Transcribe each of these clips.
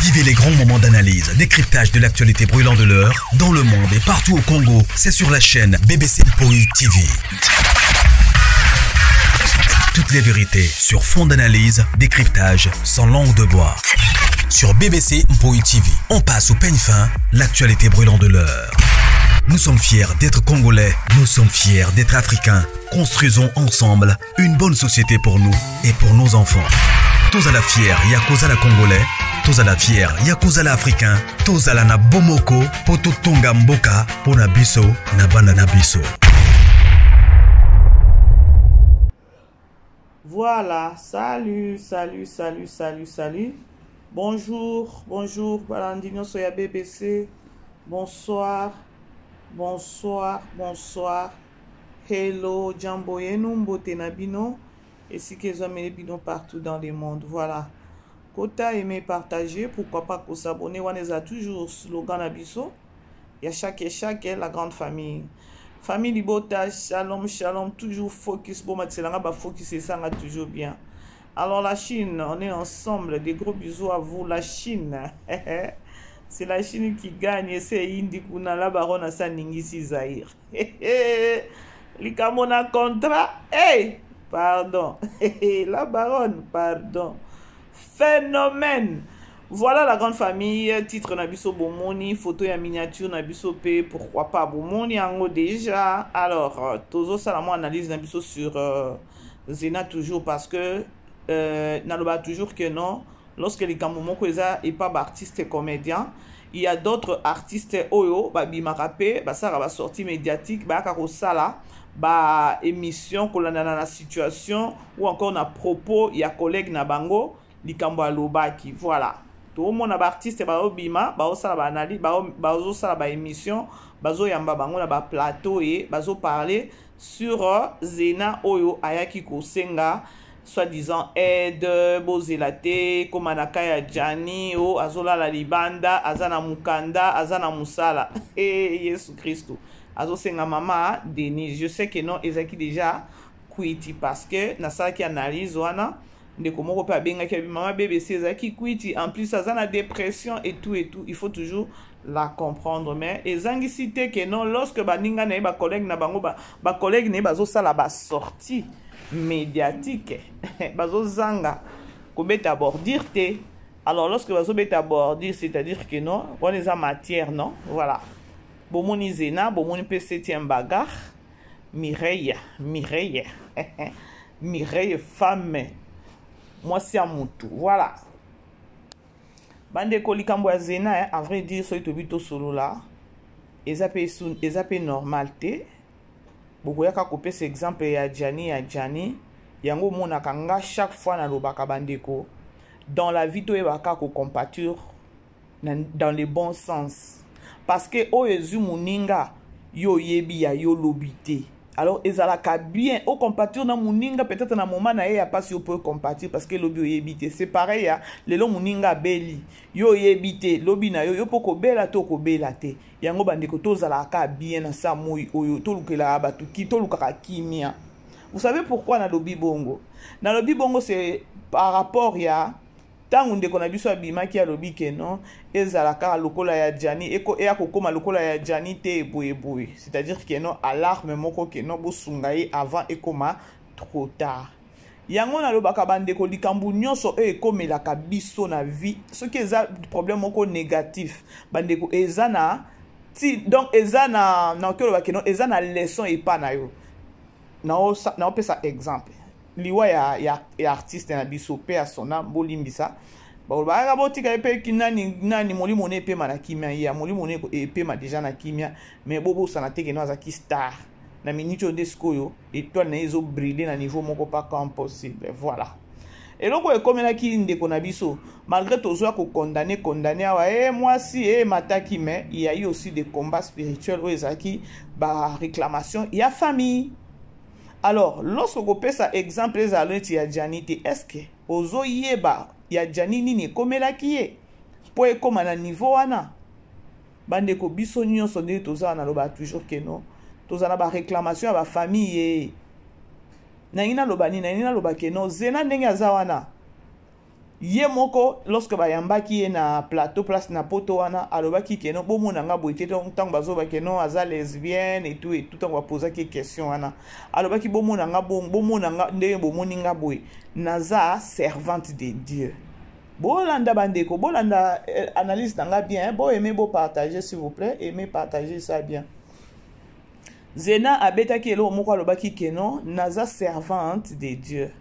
Vivez les grands moments d'analyse, décryptage de l'actualité brûlante de l'heure, dans le monde et partout au Congo. C'est sur la chaîne BBC Mpoi TV. Toutes les vérités sur fond d'analyse, décryptage, sans langue de bois. Sur BBC Mpoi TV, on passe au peigne fin, l'actualité brûlante de l'heure. Nous sommes fiers d'être Congolais, nous sommes fiers d'être Africains. Construisons ensemble une bonne société pour nous et pour nos enfants. Tous à la fière, Yakozala Congolais. Tous à la fière, Yakozala Africain. Tous à la na bomoko, poto tonga mboka, pona biso, na banda na biso. Voilà, salut. Bonjour, Balandino Soya BBC. Bonsoir. Hello, Jambo Yenu, Mbote Nabino. Et si qu'ils ont mis bino partout dans le monde. Voilà. Kota aimé partager, pourquoi pas qu'on s'abonne. On est toujours slogan Nabiso. Il y a chaque la grande famille. Famille Libota, shalom, toujours focus. Bon, maintenant, on va focus et ça va toujours bien. Alors, la Chine, on est ensemble. Des gros bisous à vous, la Chine. C'est la Chine qui gagne. C'est Indi Kuna, la baronne à Saningisi Zahir. Likamona contrat. Hey! Pardon. La baronne, pardon. Phénomène. Voilà la grande famille. Titre Nabiso Bomoni. Photo et miniature Nabiso P. Pourquoi pas Bomoni Ango déjà. Alors, Tozo Salamo analyse Nabiso sur Zena toujours parce que Naloba toujours que non. Lorsque les Kamomoko est pas artiste et comédien, il y a d'autres artistes Oyo, Bima Rapé, ça va sortie médiatique, Karosala, émission, la situation, ou encore na propos, il y a collègue Nabango, Likambo Alobaki, voilà. Tout le monde a artiste Bima, Sala analyse, Sala émission, Bazo Yamba Bango na plateau et Bazo parler sur Zena Oyo Ayaki Kosenga. Soi-disant aide, Bozelate, Komanaka ya Jani, O Azola la Libanda, Azana Mukanda, Azana Musala. Et Jésus Christ. Azo senga mama Denise. Je sais que non, Ezaki déjà quitté parce que Nasa qui analyse wana de comment on peut bien que maman bébé c'est Ezaki quitté. En plus Azana dépression et tout. Il faut toujours la comprendre. Mais Ezangi cité que non, lorsque baninga na ba collègue na bango ba collègue ne bazo sala ba sortie médiatique bazo zanga kobeta bordir te. Alors lorsque bazo beta bordir, c'est-à-dire que non on est en matière, non, voilà. Bomoni Zena, bomoni pe 7e bagarre. Mireille femme, moi c'est Amutu, voilà. Bande ko likambo ya Zena, à vrai dire so itobito solo là ezape normal te. Bokoyaka kope ce exemple ya Jani yango mona kanga chaque fois na lobaka bandeko dans la vie to ebaka ko compature dans le bon sens parce que o ezu muninga yo yebi ya yo lobité. Alors ezalaka bien au compature na muninga peut-être na moment na ya pas si on peut compatir parce que lobi oyebité c'est pareil ya lelo muninga beli yo yebité lobi na yo poko bela to ko bela te yango bandeko tozalaka bien na sa moi oyo to lukela batu ki to lukaka kimia. Vous savez pourquoi na lobi bongo? Na lobi bongo c'est par rapport ya tangu ndeko na biso abima ki alobi ke non ezalaka lokola ya Jani eko e akokoma lokola ya Jani te eboye, c'est-à-dire que non alarme moko ke non bosungaye avant ekoma trop tard. Yango na lobaka bandeko likambu nyonso ekomelaka biso na vie ce qui est problème moko négatif bandeko ezana ti donc ezana na ko lobaka non ezana leçon et pas na yo na pesa exemple liwa ya artiste na biso pe a sona bolimbisa ba botika epe kinani molimo ne pe na kimia ya molimo ne epe ma déjà na kimia mais bobo sana teke no azaki star na minute de skoyo étoile na ezo briller na niveau moko pas comme possible, voilà. Et donc comme ki ndeko na biso malgré tozoa ko condamner awa moi si mataki, mais il y a eu aussi des combats spirituels où ezaki ba réclamation il y a famille. Alors, lorsque vous pèsez exemple les alliés ya Janite, est-ce que ozo yeba ya Janini ni komela kiye pour comme na niveau wana bande ko biso nyonso nde toza na loba toujours que non toza na ba réclamation à ba famille na ina loba ni na ina loba que non Zena ndenge aza wana Ye moko lorsque bayambaki ye na plateau place na poto wana alobaki keno bomona nga boite tant bazo ba keno aza lesbienne et tout tant va poser qui question wana alobaki bomona nga ndenge bomoni nga boy naza servante de Dieu. Bolanda bandeko bolanda analyse nanga bien bo aimer bo partager s'il vous plaît, aimer partager ça bien. Zena abetaki elo moko alobaki keno naza servante de Dieu.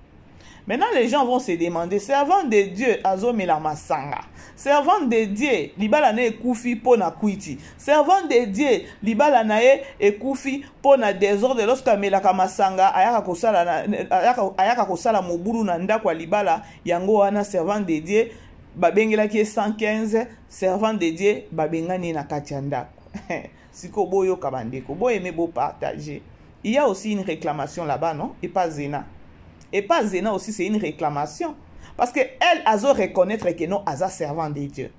Maintenant, les gens vont se demander, servant de Dieu, azomela masanga. Servant de Dieu, libala na ekufi pona kuiti. Servant de Dieu, libala na ekufi pona désordre. Lorsque amelaka masanga, ayaka kosala mobulu na ndako libala, yango wana servant de Dieu, babengelaki 115, servant de Dieu, babengani na kati ya ndako. Siko boyo kabandeko, boyo aimé beau partager. Il y a aussi une réclamation là-bas, non? Et pas Zena. Et pas Zena aussi, c'est une réclamation. Parce que elle, a reconnaître que non, aza servant de Dieu.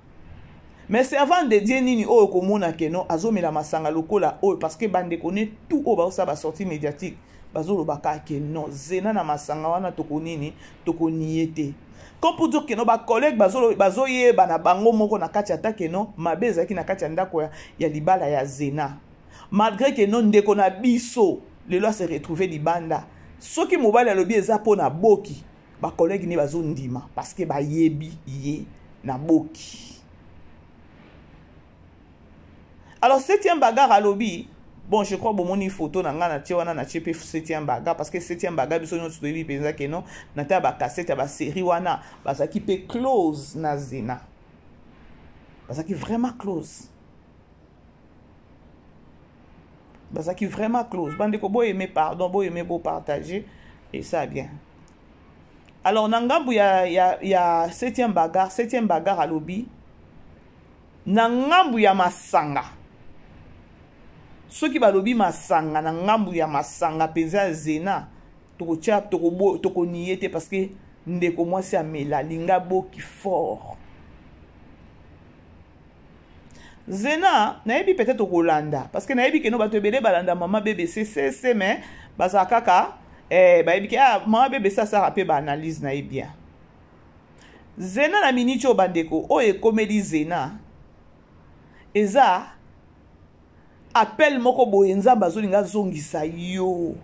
Mais servant de Dieu, nini o komona que non, azo mela masanga lokola o parce que bande connaît tout o ba ça va sortir médiatique. Bazo lo baka que non, Zena na masanga wana tokonini, tokoniete. Comme pour dire que non, ba collègue bazo ye bana bango moko na kati ata que non, mabeza ki na kati ndako ya libala ya Zena. Malgré que non ndeko na biso, le loi se retrouver libanda. Ce qui mobile alobi eza po na boki ba collègue ni bazo ndima parce que ba yebi ye na boki. Alors septième bagarre alobi bon je crois bomoni photo na nga na tie wana na tie pe septième bagarre parce que septième bagarre biso nyonso toyebi penza ke non na ta ba cassette ba série wana bazaki pe close na Zena bazaki vraiment close. Parce qu'il est vraiment close. Bande ko boy aimer pardon, boy aimer beau partager et ça bien. Alors nangambu ya septième bagarre à lobby. Nangambu ya masanga. Ceux qui ba lobby masanga nangambu ya masanga peza Zena toko chap toko niete parce que ndeko moi c'est amela linga bo qui fort. Zena, naebi peut-être au Rolanda. Parce que naebi que nous bateau bébé balanda maman bébé c'est mais baza kaka baebi que maman bébé ça rappelle ba analyse naebi bien. Zena na minicho bandeko o e comédie Zena. Eza appel moko boyenza bazolinga zongisa yo.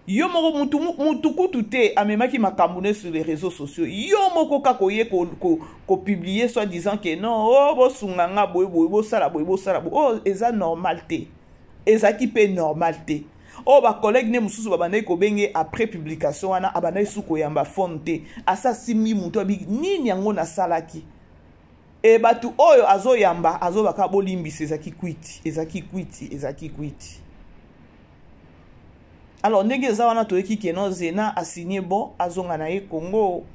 Yo moko mutu kutute amemaki makamune sur les réseaux sociaux. Yo moko kakoye ko publier soit disant que non oh bo sunganga bo sala bo oh eza normalité. Eza ki pe normalité. Oh ba collègue ne mususu babandai ko benge après publication wana abandai suko yamba fonte. Asa simi mutu abi nini yango na salaki. E batu oyo azo yamba azo baka bolimbisa ezaki kwiti. Alors, ndenge zawana toeki keno Zena a signé bon azonga na ye Congo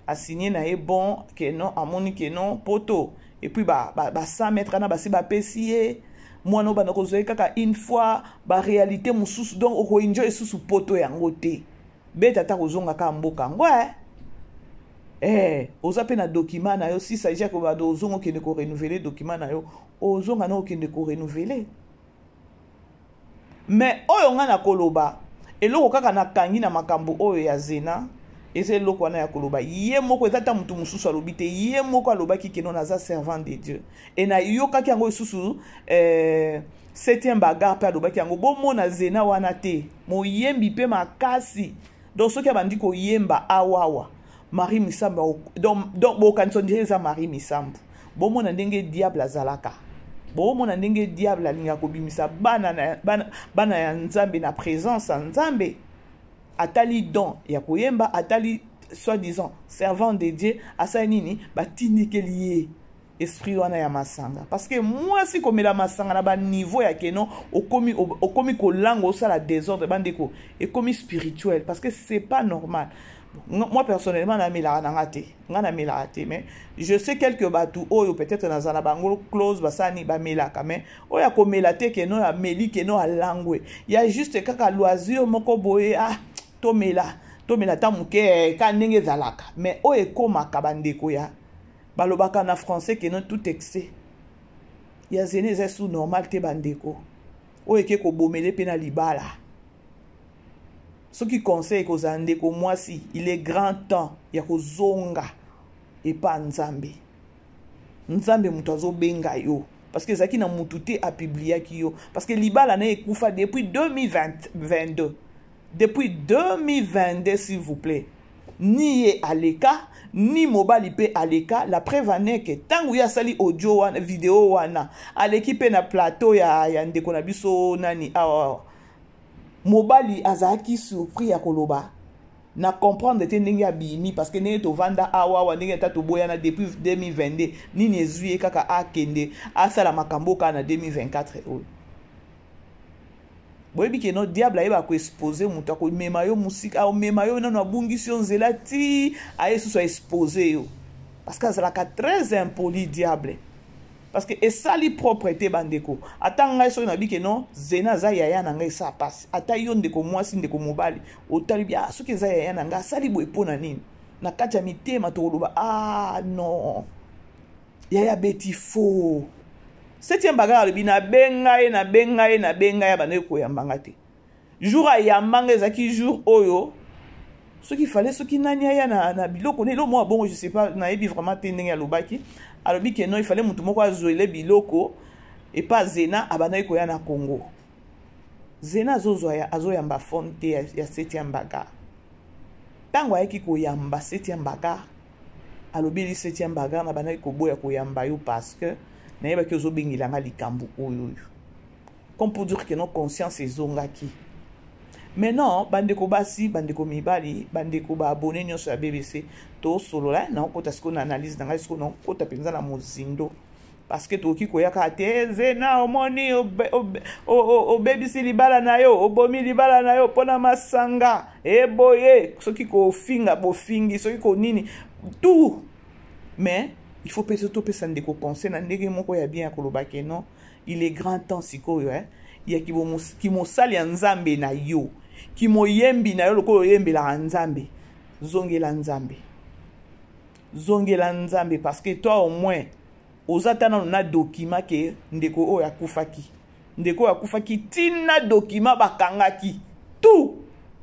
a signé na ye bon keno amoni keno poto et puis ba 100 mètres na basi ba pesier moi no ba nakozoe kaka une fois ba réalité mususu donc oko enjoy susu poto yango te beta ta kozonga ka mboka ngwe oza pe na document na yo si ça déjà ko ba dozongo kende ko renouveler document na yo ozonga na okende ko renouveler. Mais oyo nga na koloba eloko kaka na kangi na makambo oyo ya Zena ese eloko wana ya koloba ye moko ezata mutu mususu alobi te ye moko alobaki keno naza servant de Dieu et na yokaki yango susu septième bagarre pe alobaki yango bomona Zena wana te moyembi pe makasi donc soki abandi koyemba awawa Marie Misambu donc bokanisa ndenge eza Marie Misambu bomona ndenge diable azalaka. Bon, mon ndenge diable alinga kobimisa bana ya nzambe na présence ya nzambe atali don ya koyemba atali soi-disant servant de Dieu asa nini batindikeli ye esprit wana ya masanga parce que moi si komela masanga na ba niveau ya keno okomi kolango osala désordre bandeko ekomi spirituel parce que c'est pas normal. Moi personnellement na mela na ngate mais je sais quelques batou oyo peut-être na zana bango close basani ba mela mais oya ko melate ke no ya meli ke no alangwe ya juste kaka loisir moko boye to mela ta muke ka ndenge zalaka mais oye koma kabandeko ya balobaka na français ke no tout excès ya zene za sous normal te bandeko oye ke ko bomele pe na libala Ce qui conseille que zande ko moi si il est grand temps ya ko zonga et pas nzambe. Nzambe mutu azo benga yo parce que zaki na mutu te a publié ki yo parce que libala na ekufa depuis 2022. Depuis 2022 s'il vous plaît. Ni aleka ni mobile pe aleka la preuve ane que tangu ya sali audio wana vidéo wana aleki pe na plateau ya ndeko na biso nani mobali azaki surpris ya koloba na comprendre te ndenge ya bimi parce que ndenge to vanda awa ndenge ta to boyana depuis 2022 nini ezuye kaka akende asala makambo ka na 2024 oyo boyebi ke no diable ayeba ko exposer mutu ako mema yo musika o mema yo nano abungisi yo nzela ti ayesu so exposer yo parce que azalaka très impoli diable parce que esali propreté bandeko ata ngai so na bike no zena za yaya na ngai sa passe ata yo ndeko mwasi ndeko mobali otali bia soki za yaya na ngai sali boye pona nini na kati ya mitema to loba non yaya beti faux. Septième bagarre bina bengaye na bandeko ya mbanga te jour ya mbanga zaki jour oyo ce qu'il fallait ce qui nani ya na biloko ne lo moi bon je sais pas na ebi vraiment te ndenge ya lobaki alobi que non il fallait mutu moko azoele biloko et pas zena abanayi ko ya na Congo zena azoyamba fonte ya septième bagarre tango ayaki koyamba septième bagarre alobi li septième bagarre na banayi ko boya koyamba yo parce que na ki ozobengilanga likambo oyo comme pour dire que non conscience ezongaki maintenant bandeko basi bandeko mibali bandeko ba abonné nyonso ya BBC to solola na okota siko na analyse na ngai siko na okota penza na mozindo parce que toki koyaka te zena omoni obebisi libala na yo obomi libala na yo pona masanga eboye soki ko finga bofingi soki ko nini tout mais il faut peut-être penser ndeko conseil na ndenge moko ya bien koloba ke non il est grand temps sikoyo ya ki mosali ya nzambe na yo ki moyembi na yo lokolo yembela nzambe zongela nzambe parce que toi au moins ozatana na document ke ndeko oyo akufaki tina document bakangaki tout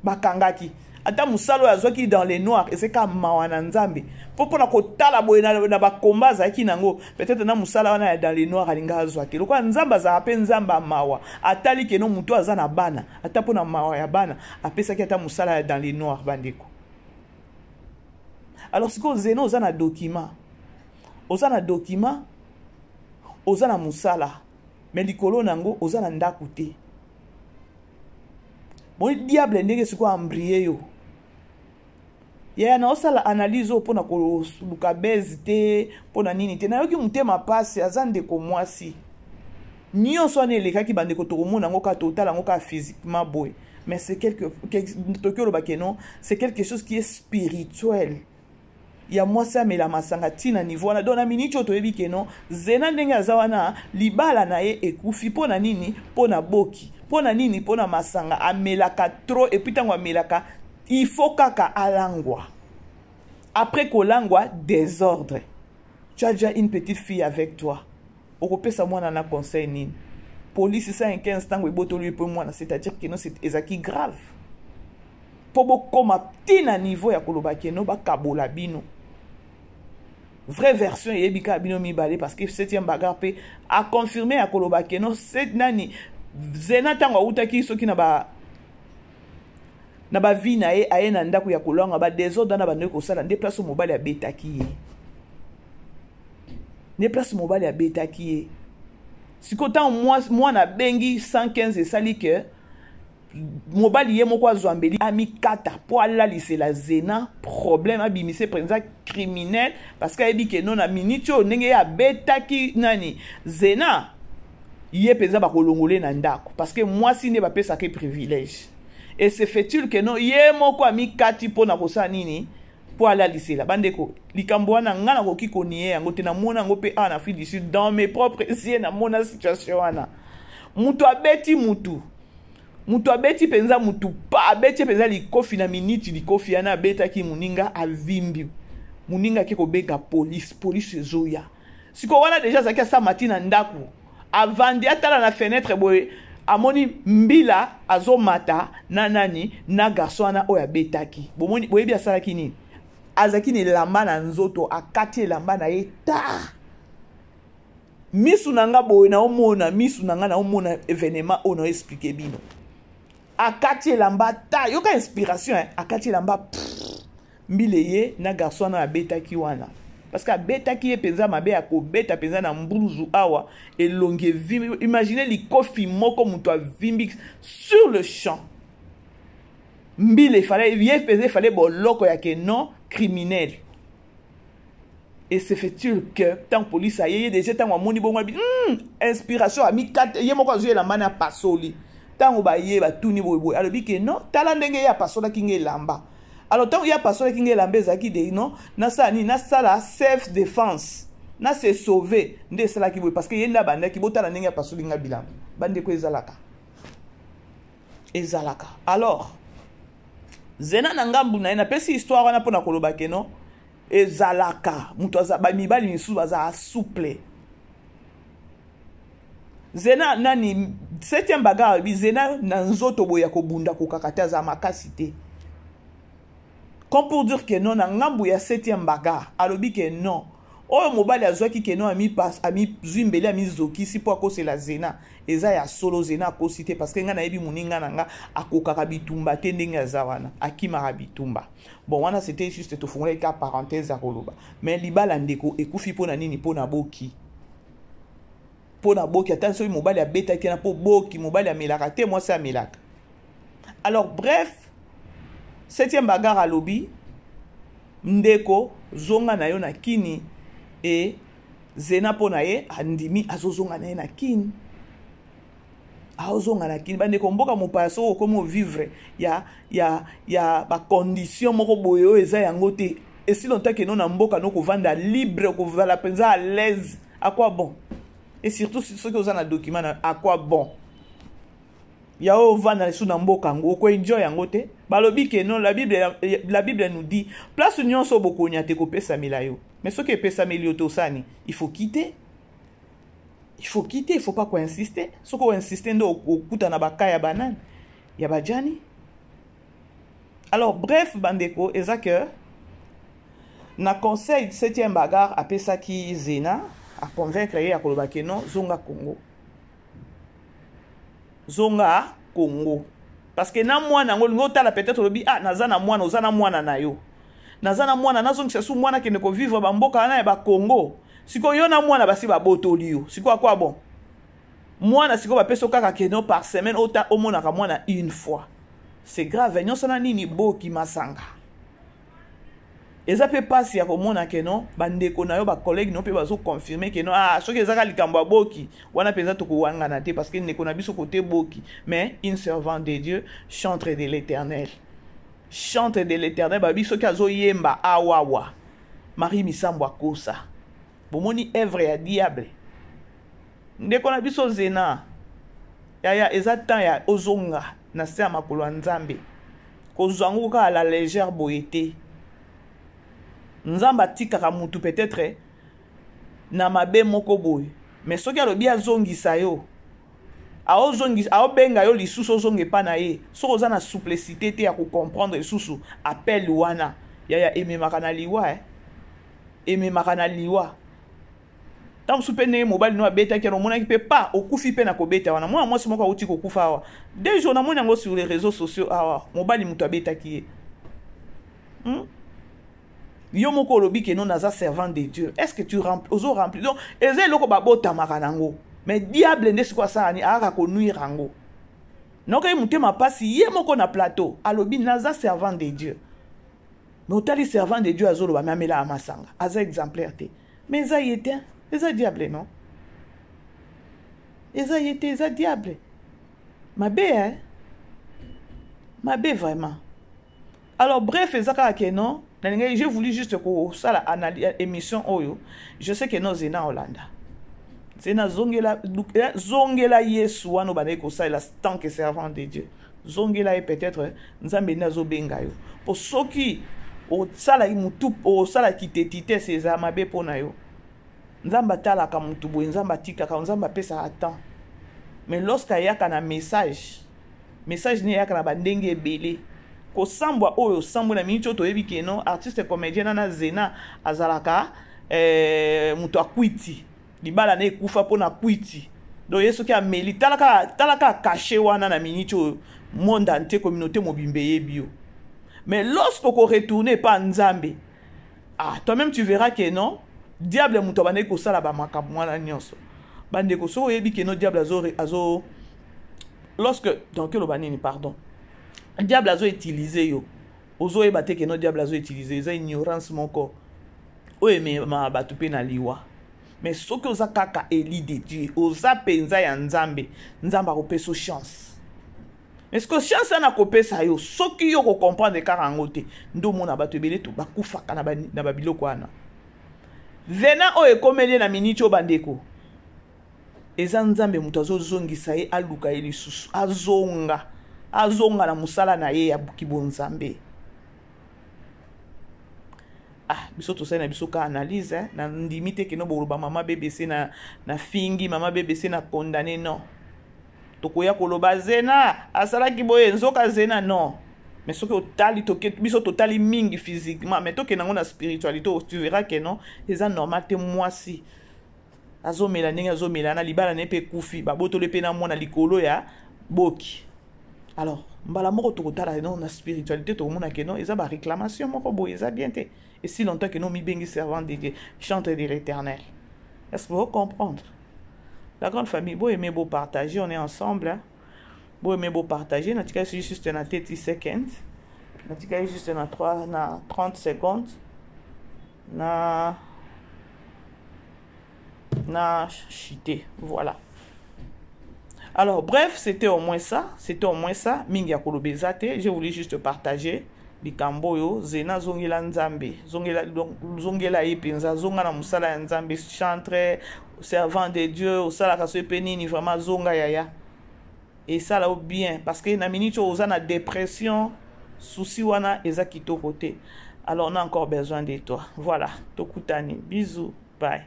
bakangaki ata musalo azwaki dans les noirs et c'est comme mawana nzambe popona ko tala boye na bakomba zaki nango peut-être na musala wana dans les noirs alinga azwaki lokwa nzamba za ape nzamba mawa atali ke no mutu azana bana ata pona mawa ya bana apesaki ata musala dans les noirs bandeko alors siko zeno ozana document ozana musala mais likolo nango ozana ndaku te bon diable ndenge siko ambrier yo ya na osala analyse opona ko luka bezi te pona nini te na yoki mutema pasi azande ko mwasi nyonso ane lekaki bandeko tokomona ngo ka total ngo ka physiquement boy mais c'est quelque c'est quelque chose qui est spirituel ya mwasi amela masanga tina niveau na dona miniti otoyebi ke non zena ndenge azawana libala na ye ekufi pona nini pona boki pona nini pona masanga amelaka trop et puis tango amelaka il faut kaka alangwa après kolangwa désordre tu as déjà une petite fille avec toi okopesa mwana na conseil nini police 115 tango ebotoli pe mwana c'est-à-dire que non c'est ezaki grave po bokoma tina niveau ya koloba ke no bakabola bino vraie version yebika bino mibale parce que septième bagarre pe a confirmé ya koloba ke no c'est nani zena tango utaki soki na ba vie na ye aye na ndako ya kolonga ba désordre na bande ko sala nde place mobile ya betaki ye siko tant moi na bengi 115 esali que mobali ye moko azwambeli amikata po alalise la zena problème abimise penza criminel parce que ebi ke non na minute o ndenge ya betaki nani zena ye penza ba kolongole na ndako parce que moi si ne ba pesa ke privilège et c'est fait-il que non ye moko amikati po na kosa nini po alalise la bandeko likambo wana ngana koki koniye yango te na mona ngo pe ana fi d'ici dans mes propres yeux na mona situation wana mutu abeti penza mutu pa abeti penza likofi na minute likofi yana abetaki muninga avimbi muninga ke kobenga police ezoya siko wana déjà zaki sa matina ndaku avandi atala na fenêtre boye amoni mbila azomata na nani na garçon wana oyo abetaki bomoni boyebi asalaki nini azaki ne lamba na nzoto akati lamba na ye ta misu nanga boye na omona misu nanga na omona événement oyo na expliquer bino akati lamba ta yoka inspiration akati lamba mbile ye na garçon wana abetaki wana parce que abetaki ye penza mabe akobeta penza na mbuluzu awa elongi vimbi imaginez likofi moko mutu avimbi sur le champ mbile il fallait boloko ya ke non criminel et c'est fait-il que tant police a yé déjà tant amoni bongo inspiration ami kat ye moko azuye la mana pasoli tant ba ye ba tuni boy alobi ke non tala ndenge ya pasola kinge lamba alors tant ya pasola kinge lamba ezaki de non na sa ni na sala self défense na se sauver nde sala ki boy parce que yenda banda ki botala ndenge ya pasoli nga bilamba bande ko ezalaka alors zena na ngambu na ina pesi histoire wana pona koloba ke non ezalaka mutu aza ba mibali misu baza souple zena nani 7e bagarre bi zena na nzoto boya ko bunda ko kakata za makasité comme pour dire que non na ngambu ya 7e bagarre alobi ke non oyo mobali azwaki ke non ami zimbele ami zoki si po akosela zena eza ya solo zena akosite parce que nga na yebi muninga nanga akokaka bitumba te ndenge azawana akimaka bitumba bon wana c'était juste to fungula ka parenthèse à koloba mais libala ndeko ekufi pona nini pona boki attention mobali abeta ki na po boki mobali amelaka te moi ça amelaka alors bref 7e bagarre à lobby ndeko zonga na yo na kini et zena pona ye andimi azozonga na ye na kini azonga na kini bande komboka mopaso komo vivre ya ba condition moko boyo eza yango te et si longtemps que non na mboka no ko vanda libre ko vala penza à l'aise à quoi bon et surtout ceux qui ont un document à quoi bon ya o vanda sous na mboka ngo ko enjoy yango te balobi que non la Bible nous dit place union so boko nyate ko pesa milayo mais ce qui pesa milio to sani il faut quitter. Il faut pas qu'on insiste. Ce qu'on insiste au kuta na bakaya banane. Ya bajani. Alors bref bandeko eza que na conseil 7e bagarre a pesa ki zena a convaincre ye akoloba ke non zonga Congo. Parce que na mwana ngo tala peut-être lobi nazana mwana ozana mwana na yo. Nazana mwana nazongisa su mwana ke ne ko vivre ba mboka na ba Congo. Siko yo na mwana basi ba botoli yo. Siko akwa bon. Mwana siko ba peso kaka keno par semaine ota omona ka mwana une fois. C'est grave, nyo sana nini boki masanga. Eza pe pasi ya komona keno bandeko na yo ba collègue no pe bazo confirmer keno soki ezaka likambo ya boki wana penza to kuwanga na te parce que ndeko na biso côté boki mais une servante de Dieu chante de l'Éternel. Chante de l'Éternel ba biso ki azo yemba awawa. Marie Misambo akosa. Bomoni œuvre ya diable. Ndeko na biso zena. Ya ezatan ya ozonga na se makolo nzambe. Kozango ka la légère boyete. Nzamba tikaka mutu peut-être na mabe moko boy. Mais soki alobi azongisa yo. Aobenga yo lisusu ozonge pa na ye. Soko za na souplicité te ya ko comprendre lisusu appel wana. Ya ememaka na liwa ememaka na liwa. Tant soupene mobile no abeta ki no mona ki pe pas okufi pe na ko beta wana moi si moko uti ko kufa awa 2 jours na mona ngo sur les réseaux sociaux awa mobile mutu abeta ki yo moko lobi ke non naza servant de Dieu est-ce que tu remplis donc eze loko babota makanango mais diable nde sikwa sa ni aka ko nuire rango noka mutema pasi ye moko na plateau alobi naza servant de Dieu mais otali servant de Dieu azolo ba mamela amasanga aza exemplaire te mais ça y était eza diable non eza yete eza diable mabe mabe vraiment alors bref ezaka ke non j'ai voulu juste que ça la émission oyo je sais que non zena Hollanda zena zongela Yesu wana bana ko ça la tant que servant de Dieu zongela et peut-être nzambe nazo benga yo pour soki o sala mutu o sala kitetite ces amabe pona yo nzamba tala ka mutu bo nzamba tika ka nzamba pesa attend mais lorsqu'ayaka na message ne yaka na bandenge ebele kosambwa oyo sambwe na minute toyebi ke non artiste comédien na Zena azalaka muto akwiti libala na ekufa pona kwiti do yeso ki ameli talaka caché wana na minute monde entier communauté mobimbe yebio. Mais lorsque vous retournez pas Nzambe, toi-même tu verras que non, diable muto bande ko sala ba makambo wana nyonso. Bande ko so yebi que non diable azo lorsque donc le banini pardon. Diable azo utilisé yo. Ozo ebate que non diable azo utilisé, ça ignorance mon corps. Oye me ma batu pe na liwa. Mais ce que oza kaka eli de Dieu, oza penza ya Nzambe, Nzamba ko peso chance. Est-ce que chance na kopesa yo soki yo ko comprendre karango te ndo mona bato ebele to bakufaka na babiloko wana Zena o ekomeli na miniti o bandeko eza Nzambe mutu azozongisa ye aluka ye lisusu azonga na musala na ye ya bukibo Nzambe. Biso to na biso ka analyse na ndimite ke no boloba mama BBC na fingi mama BBC na condamné non tokoya koloba Zena asalaki boye nzoka Zena non mais ce que totali toke biso totali mingi physiquement mais toke nango na spiritualité tu verras que non eza normal te mwasi azomela ndenge azomela na libala ne pe kufi babotole pe na mona likolo ya boki. Alors mbala moko tokotala non na spiritualité to mona que non eza ba réclamation moko boye eza bien te et si longtemps que non mi bengi servant de Dieu chante de l'Éternel. Est-ce que vous comprendre? La grande famille, beau aimer, beau partager, on est ensemble. Hein? Beau aimer, beau partager. N'a pas juste dans 30 secondes. N'a pas juste dans 30 secondes. Na chité. Voilà. Alors, bref, c'était au moins ça. Mingi akolobezate. Je voulais juste partager. Bikamboyo, Zena zongela Nzambe. Zongela ipenza. Zonga na musala Nzambe. Chantre. Servant de Dieu, au sala kaso penini vraiment zonga yaya. Et ça là bien parce que na minute où on a dépression, souci wana eza kito côté. Alors on a encore besoin de toi. Voilà, tokutani. Bisous, bye.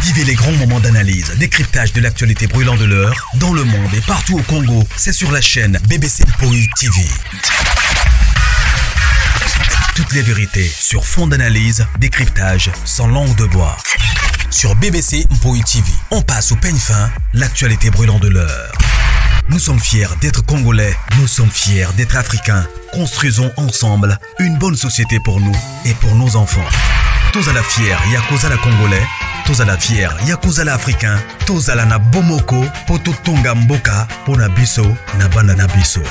Vivez les grands moments d'analyse, décryptage de l'actualité brûlante de l'heure dans le monde et partout au Congo. C'est sur la chaîne BBC Mpoi TV. Toutes les vérités sur fond d'analyse, décryptage sans langue de bois. Sur BBC Mpoi TV, on passe au peigne fin, l'actualité brûlante de l'heure. Nous sommes fiers d'être Congolais, nous sommes fiers d'être Africains. Construisons ensemble une bonne société pour nous et pour nos enfants. Tous à la fière, Yakoza la Congolais, tous à la fière, Yakoza la Africain, tous à la na Bomoko, Poto Tonga Mboka, Pona Biso, na Banda na Biso.